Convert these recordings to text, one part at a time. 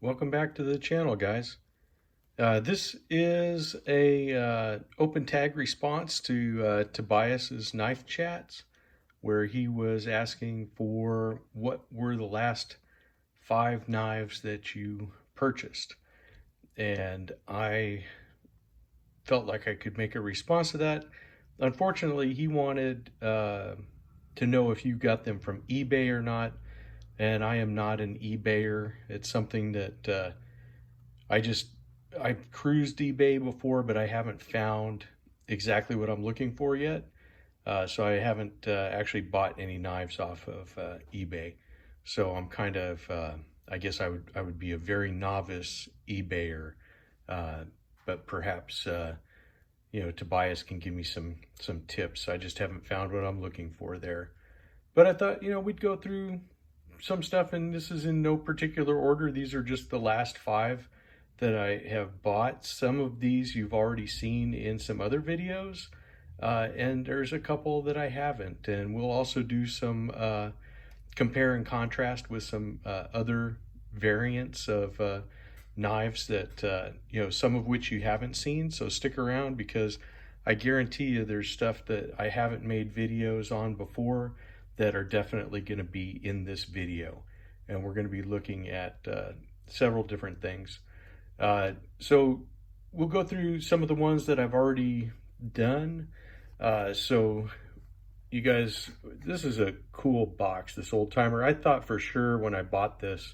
welcome back to the channel, guys. This is a open tag response to Tobias's knife chats, where he was asking for what were the last 5 knives that you purchased, and I felt like I could make a response to that. Unfortunately, he wanted to know if you got them from eBay or not, and I am not an eBayer. It's something that I've cruised eBay before, but I haven't found exactly what I'm looking for yet. So I haven't actually bought any knives off of eBay. So I'm kind of, I guess I would be a very novice eBayer, but perhaps Tobias can give me some tips. I just haven't found what I'm looking for there. But I thought we'd go through some stuff, and this is in no particular order. These are just the last 5 that I have bought. Some of these you've already seen in some other videos, and there's a couple that I haven't. And we'll also do some compare and contrast with some other variants of knives that some of which you haven't seen. So stick around, because I guarantee you there's stuff that I haven't made videos on before that are definitely going to be in this video, and we're going to be looking at several different things. So we'll go through some of the ones that I've already done. So you guys, this is a cool box, this old timer. I thought for sure when I bought this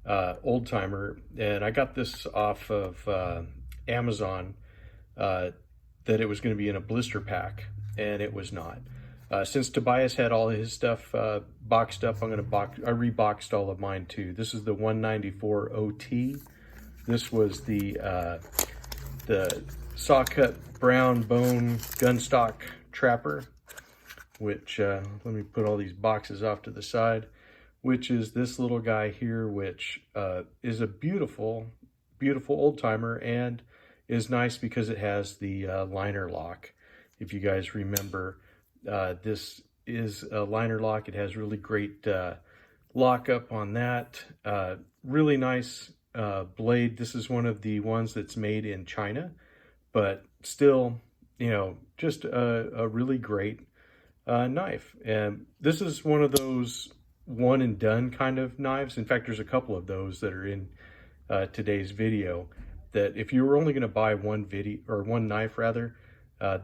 old timer, and I got this off of Amazon, that it was going to be in a blister pack, and it was not. Since Tobias had all his stuff boxed up, I reboxed all of mine too. This is the 194 OT. This was the saw cut brown bone gunstock trapper, which let me put all these boxes off to the side, which is this little guy here, which is a beautiful, beautiful old timer, and is nice because it has the liner lock. If you guys remember, this is a liner lock. It has really great lockup on that. Really nice blade. This is one of the ones that's made in China, but still, just a really great knife. And this is one of those one and done kind of knives. In fact, there's a couple of those that are in today's video, that if you were only going to buy one knife rather,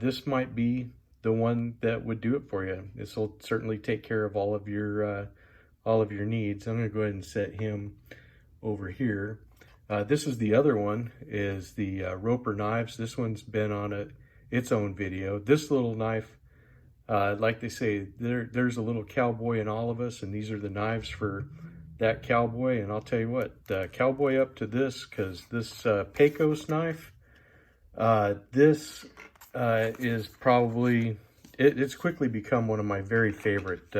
this might be the one that would do it for you. This will certainly take care of all of your needs. I'm going to go ahead and set him over here. This is the other one, is the Roper knives. This one's been on its own video. This little knife, like they say, there's a little cowboy in all of us, and these are the knives for that cowboy. And I'll tell you what, cowboy up to this, because this Pecos knife, this is probably, it's quickly become one of my very favorite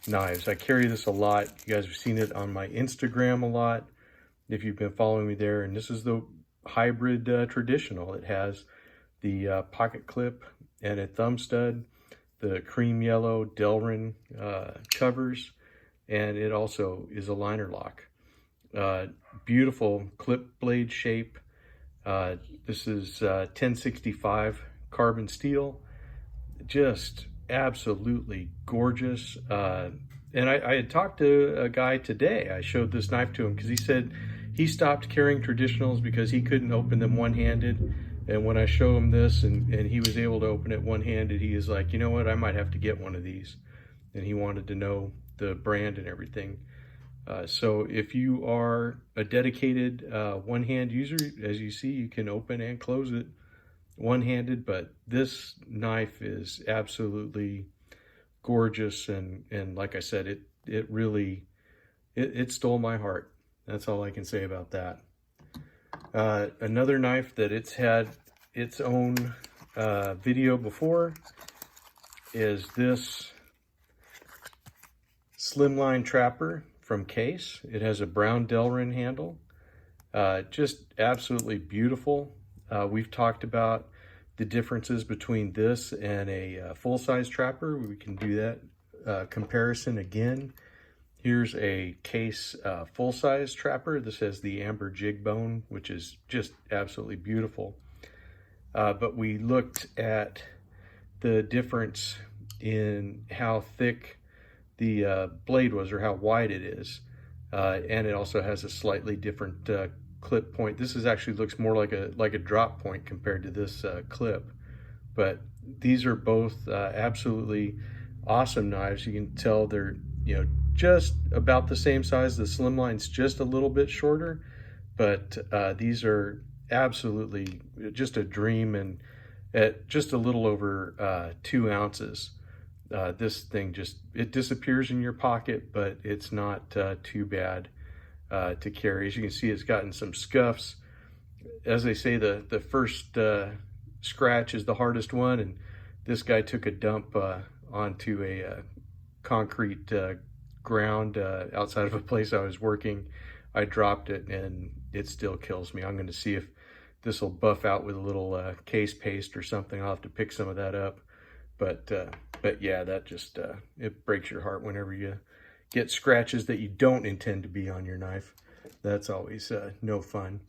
knives. I carry this a lot. You guys have seen it on my Instagram a lot if you've been following me there. And this is the hybrid traditional. It has the pocket clip and a thumb stud, the cream yellow Delrin covers, and it also is a liner lock. Beautiful clip blade shape. This is 1065 carbon steel, just absolutely gorgeous. And I had talked to a guy today. I showed this knife to him because he said he stopped carrying traditionals because he couldn't open them one-handed. And when I show him this and he was able to open it one-handed, he is like, you know what, I might have to get one of these. And he wanted to know the brand and everything. So if you are a dedicated one-hand user, as you see, you can open and close it one-handed, but this knife is absolutely gorgeous. And like I said, it really stole my heart. That's all I can say about that. Another knife that it's had its own video before is this slimline trapper from Case. It has a brown Delrin handle. Just absolutely beautiful. We've talked about the differences between this and a full-size trapper. We can do that comparison again Here's a case full-size trapper. This has the amber jig bone, which is just absolutely beautiful. But we looked at the difference in how thick the blade was, or how wide it is. And it also has a slightly different clip point. This actually looks more like a drop point compared to this clip. But these are both absolutely awesome knives. You can tell they're, just about the same size. The slimline's just a little bit shorter, but these are absolutely just a dream, and at just a little over 2 ounces. This thing it disappears in your pocket, but it's not too bad to carry. As you can see, it's gotten some scuffs. As they say, the first scratch is the hardest one, and this guy took a dump onto a concrete ground outside of a place I was working. I dropped it and it still kills me. I'm going to see if this will buff out with a little case paste or something. I'll have to pick some of that up. But yeah, that just it breaks your heart whenever you get scratches that you don't intend to be on your knife. That's always no fun.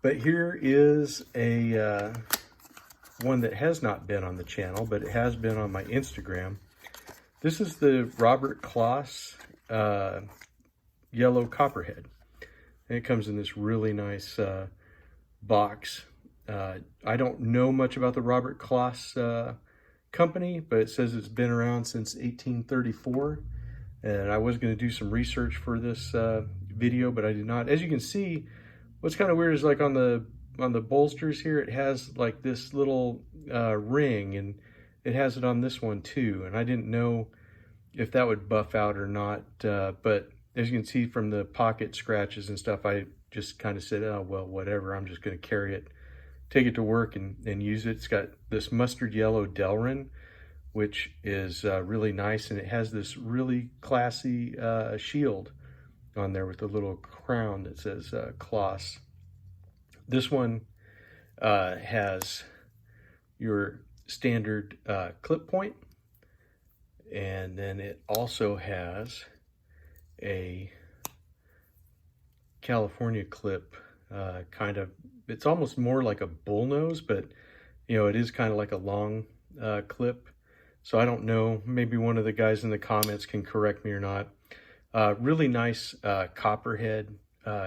But here is a one that has not been on the channel, but it has been on my Instagram. This is the Robert Kloss yellow copperhead. And it comes in this really nice box. I don't know much about the Robert Kloss company, but it says it's been around since 1834. And I was going to do some research for this video, but I did not. As you can see, what's kind of weird is, like, on the bolsters here, it has like this little ring, and it has it on this one too. And I didn't know if that would buff out or not, but as you can see from the pocket scratches and stuff, I just kind of said, oh well, whatever, I'm just going to carry it, take it to work and use it. It's got this mustard yellow Delrin, which is really nice, and it has this really classy shield on there with a little crown that says Kloss. This one has your standard clip point, and then it also has a California clip, it's almost more like a bullnose, but it is kind of like a long clip. So I don't know, maybe one of the guys in the comments can correct me or not. Really nice copperhead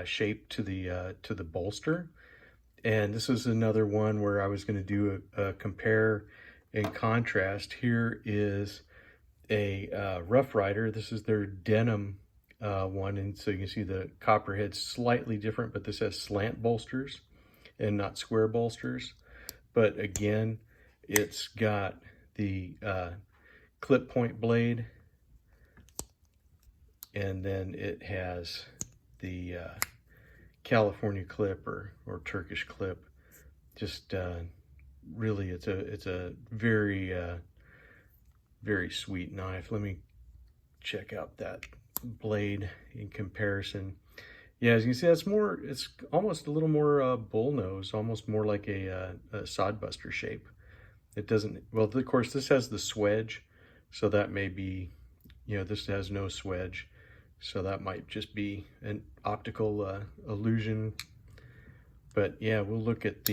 shape to the bolster. And this is another one where I was going to do a compare and contrast. Here is a Rough Rider. This is their denim one, and so you can see the copperhead's slightly different, but this has slant bolsters and not square bolsters. But again, it's got the clip point blade, and then it has the California clip or Turkish clip. Just really, it's a very very sweet knife. Let me check out that blade in comparison. Yeah, as you can see, it's almost a little more bullnose, almost more like a sodbuster shape. It doesn't, well, of course, this has the swedge, so that may be, this has no swedge, so that might just be an optical illusion. But yeah, we'll look at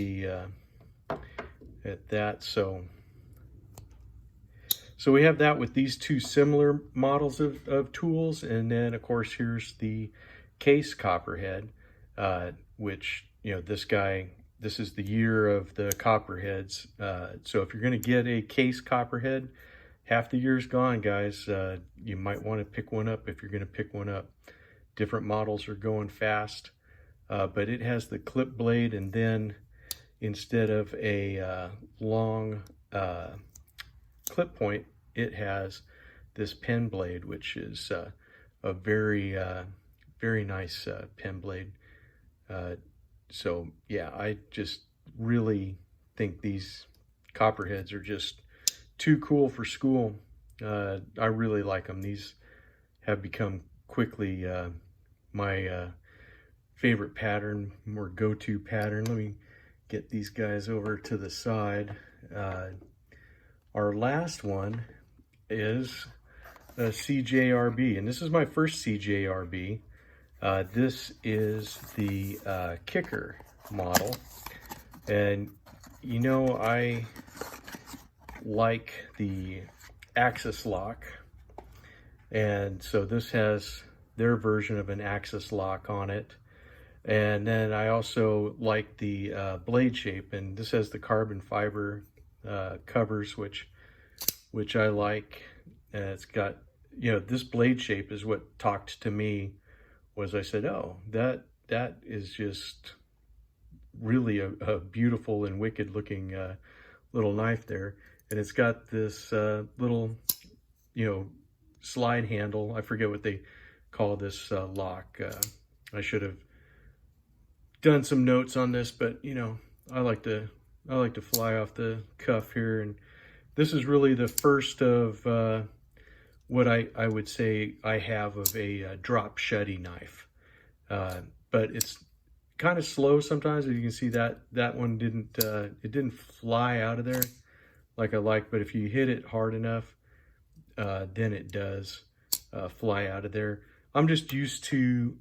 at that. So we have that with these two similar models of tools. And then, of course, here's the case copperhead, which, this is the year of the copperheads. So if you're going to get a case copperhead, half the year's gone, guys. You might want to pick one up if you're going to pick one up. Different models are going fast, but it has the clip blade, and then instead of a long clip point, it has this pen blade, which is a very very nice pen blade. So yeah, I just really think these copperheads are just too cool for school. I really like them. These have become quickly my favorite pattern, more go-to pattern. Let me get these guys over to the side. Our last one is CJRB, and this is my first CJRB. This is the kicker model, and you know I like the axis lock, and so this has their version of an axis lock on it. And then I also like the blade shape, and this has the carbon fiber covers, which I like. And it's got, you know, this blade shape is what talked to me. Was I said, oh, that is just really a beautiful and wicked looking little knife there. And it's got this little, you know, slide handle. I forget what they call this lock. I should have done some notes on this, but you know, I like to fly off the cuff here. And this is really the first of what I would say I have of a drop shutty knife. But it's kind of slow sometimes. As you can see, that one didn't it didn't fly out of there like I like, but if you hit it hard enough, then it does fly out of there. I'm just used to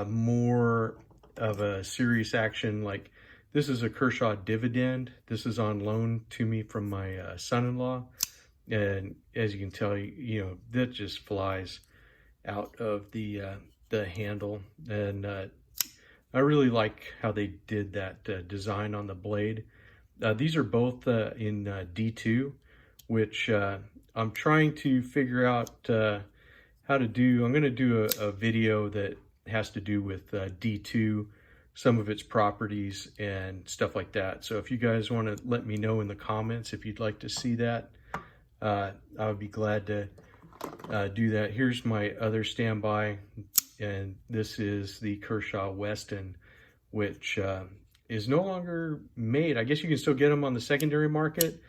more of a serious action. Like this is a Kershaw Dividend. This is on loan to me from my son-in-law, and as you can tell, you know, that just flies out of the handle. And I really like how they did that design on the blade. These are both in D2, which I'm trying to figure out how to do. I'm going to do a video that has to do with D2, some of its properties and stuff like that. So if you guys want to let me know in the comments if you'd like to see that, I would be glad to do that. Here's my other standby, and this is the Kershaw Weston, which is no longer made. I guess you can still get them on the secondary market,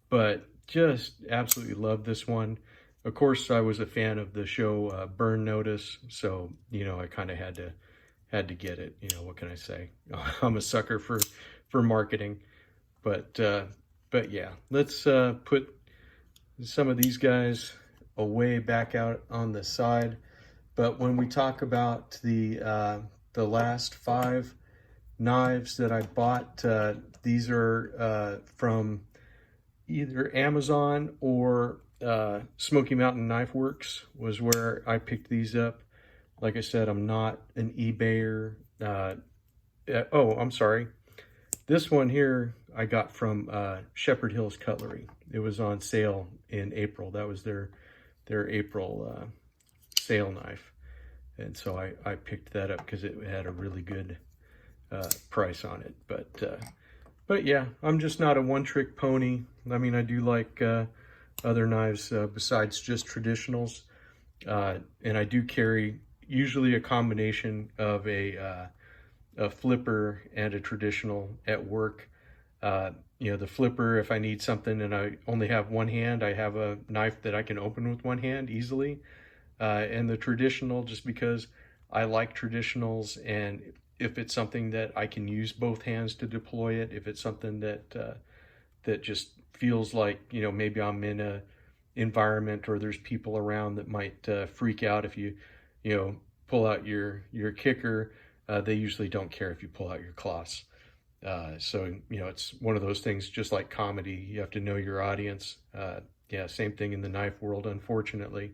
but just absolutely love this one. Of course, I was a fan of the show Burn Notice, so you know I kind of had to get it. You know, what can I say? I'm a sucker for marketing, but yeah, let's put some of these guys away back out on the side. But when we talk about the last 5 knives that I bought, these are from either Amazon or Smoky Mountain Knife Works was where I picked these up. Like I said, I'm not an eBayer. Oh, I'm sorry. This one here I got from Shepherd Hills Cutlery. It was on sale in April. That was their April sale knife. And so I picked that up because it had a really good price on it. But yeah, I'm just not a one-trick pony. I mean, I do like other knives besides just traditionals. And I do carry usually a combination of a flipper and a traditional at work. You know, the flipper, if I need something and I only have one hand, I have a knife that I can open with one hand easily. And the traditional, just because I like traditionals, and if it's something that I can use both hands to deploy it, if it's something that that just feels like, you know, maybe I'm in a environment or there's people around that might freak out if you know, pull out your kicker. They usually don't care if you pull out your cloths. So, you know, it's one of those things, just like comedy, you have to know your audience. Yeah, same thing in the knife world, unfortunately.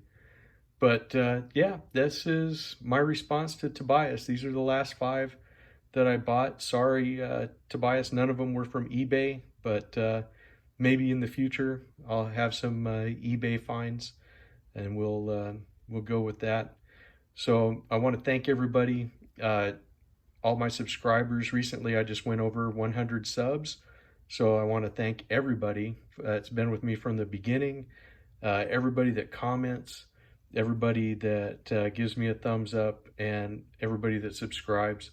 But yeah, this is my response to Tobias. These are the last 5 that I bought. Sorry, Tobias, none of them were from eBay, but maybe in the future I'll have some eBay finds, and we'll go with that. So I want to thank everybody, all my subscribers. Recently, I just went over 100 subs. So I want to thank everybody that's been with me from the beginning, everybody that comments, everybody that gives me a thumbs up, and everybody that subscribes.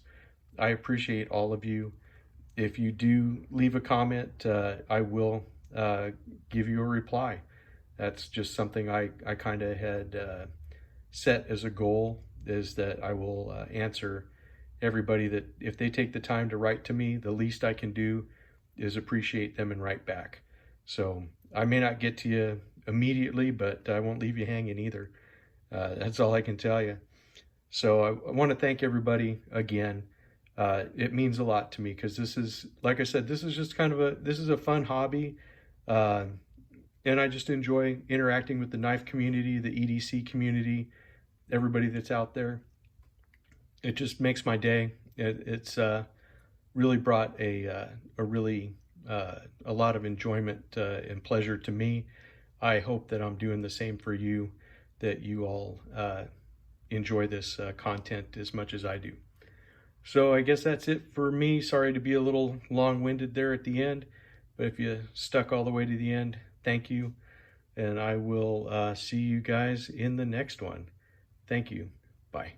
I appreciate all of you. If you do leave a comment, I will give you a reply. That's just something I kind of had set as a goal, is that I will answer everybody that, if they take the time to write to me, the least I can do is appreciate them and write back. So I may not get to you immediately, but I won't leave you hanging either. That's all I can tell you. So I want to thank everybody again. It means a lot to me because this is, like I said, this is just kind of this is a fun hobby. Uh, and I just enjoy interacting with the knife community, the EDC community, everybody that's out there. It just makes my day. It's really brought a really a lot of enjoyment and pleasure to me. I hope that I'm doing the same for you, that you all enjoy this content as much as I do. So I guess that's it for me. Sorry to be a little long-winded there at the end, but if you stuck all the way to the end, thank you. And I will see you guys in the next one. Thank you. Bye.